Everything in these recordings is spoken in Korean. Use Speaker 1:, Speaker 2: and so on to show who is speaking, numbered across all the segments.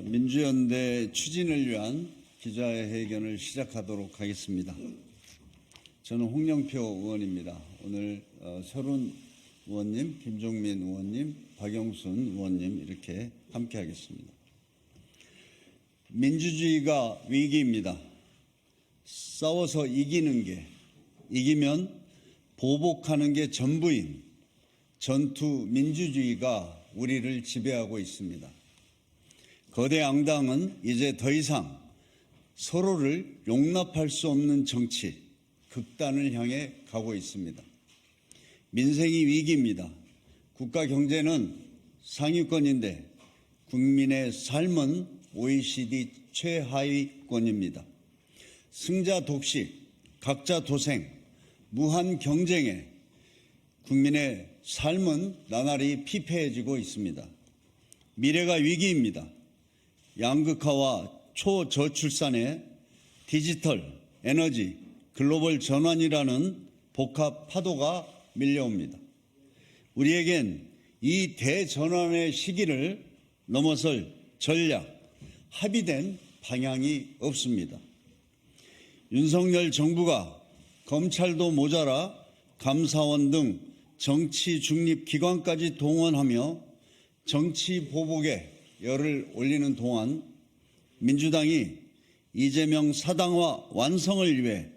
Speaker 1: 민주연대 추진을 위한 기자회견을 시작하도록 하겠습니다. 저는 홍영표 의원입니다. 오늘 서른 의원님, 김종민 의원님, 박영순 의원님 이렇게 함께 하겠습니다. 민주주의가 위기입니다. 싸워서 이기면 보복하는 게 전부인 전투 민주주의가 우리를 지배하고 있습니다. 거대 양당은 이제 더 이상 서로를 용납할 수 없는 정치, 극단을 향해 가고 있습니다. 민생이 위기입니다. 국가 경제는 상위권인데 국민의 삶은 OECD 최하위권입니다. 승자 독식, 각자 도생, 무한 경쟁에 국민의 삶은 나날이 피폐해지고 있습니다. 미래가 위기입니다. 양극화와 초저출산에 디지털, 에너지, 글로벌 전환이라는 복합 파도가 밀려옵니다. 우리에겐 이 대전환의 시기를 넘어설 전략, 합의된 방향이 없습니다. 윤석열 정부가 검찰도 모자라 감사원 등 정치 중립 기관까지 동원하며 정치 보복에 열을 올리는 동안 민주당이 이재명 사당화 완성을 위해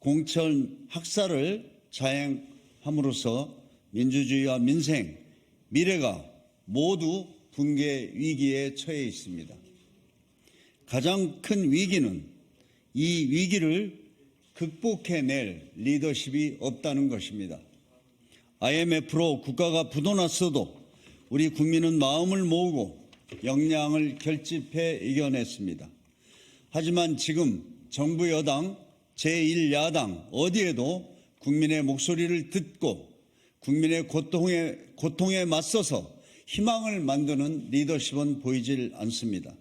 Speaker 1: 공천 학살을 자행함으로써 민주주의와 민생, 미래가 모두 붕괴 위기에 처해 있습니다. 가장 큰 위기는 이 위기를 극복해낼 리더십이 없다는 것입니다. IMF로 국가가 부도났어도 우리 국민은 마음을 모으고 역량을 결집해 이겨냈습니다. 하지만 지금 정부 여당, 제1야당 어디에도 국민의 목소리를 듣고 국민의 고통에 맞서서 희망을 만드는 리더십은 보이질 않습니다.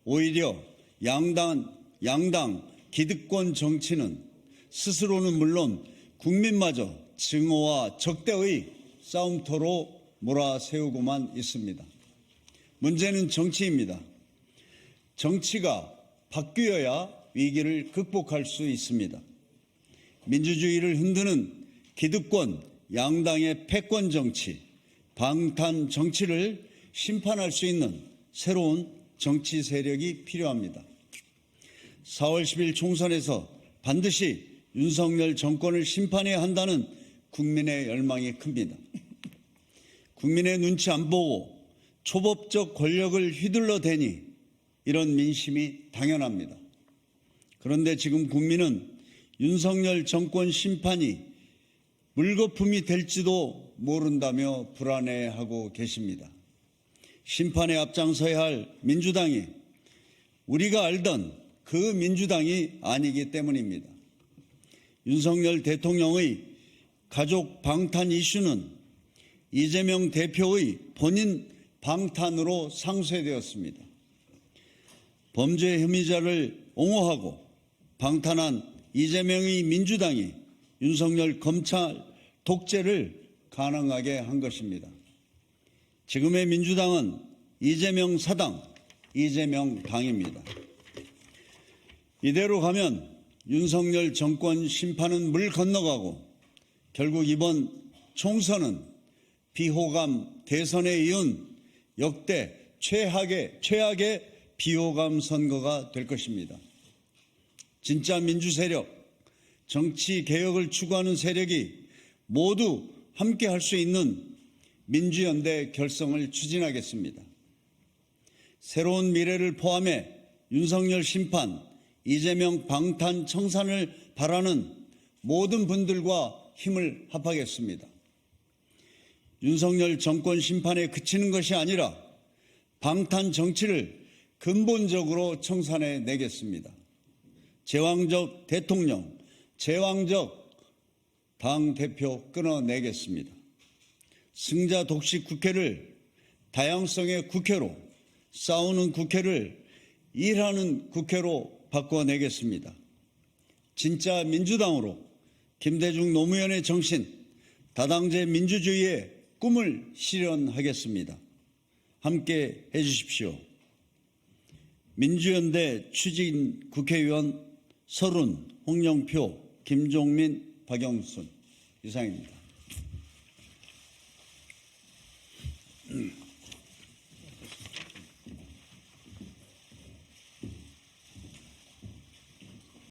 Speaker 1: 오히려 양당 기득권 정치는 스스로는 물론 국민마저 증오와 적대의 싸움터로 몰아세우고만 있습니다. 문제는 정치입니다. 정치가 바뀌어야 위기를 극복할 수 있습니다. 민주주의를 흔드는 기득권, 양당의 패권 정치, 방탄 정치를 심판할 수 있는 새로운 정치 세력이 필요합니다. 4월 10일 총선에서 반드시 윤석열 정권을 심판해야 한다는 국민의 열망이 큽니다. 국민의 눈치 안 보고 초법적 권력을 휘둘러대니 이런 민심이 당연합니다. 그런데 지금 국민은 윤석열 정권 심판이 물거품이 될지도 모른다며 불안해하고 계십니다. 심판에 앞장서야 할 민주당이 우리가 알던 그 민주당이 아니기 때문입니다. 윤석열 대통령의 가족 방탄 이슈는 이재명 대표의 본인 방탄으로 상쇄되었습니다. 범죄 혐의자를 옹호하고 방탄한 이재명의 민주당이 윤석열 검찰 독재를 가능하게 한 것입니다. 지금의 민주당은 이재명 사당, 이재명 당입니다. 이대로 가면 윤석열 정권 심판은 물 건너가고 결국 이번 총선은 비호감 대선에 이은 역대 최악의 비호감 선거가 될 것입니다. 진짜 민주 세력, 정치 개혁을 추구하는 세력이 모두 함께 할 수 있는 민주연대 결성을 추진하겠습니다. 새로운 미래를 포함해 윤석열 심판, 이재명 방탄 청산을 바라는 모든 분들과 힘을 합하겠습니다. 윤석열 정권 심판에 그치는 것이 아니라 방탄 정치를 근본적으로 청산해 내겠습니다. 제왕적 대통령, 제왕적 당대표 끊어내겠습니다. 승자 독식 국회를 다양성의 국회로, 싸우는 국회를 일하는 국회로 바꿔내겠습니다. 진짜 민주당으로 김대중 노무현의 정신, 다당제 민주주의의 꿈을 실현하겠습니다. 함께 해주십시오. 민주연대 추진 국회의원 서른, 홍영표, 김종민, 박영순 이상입니다.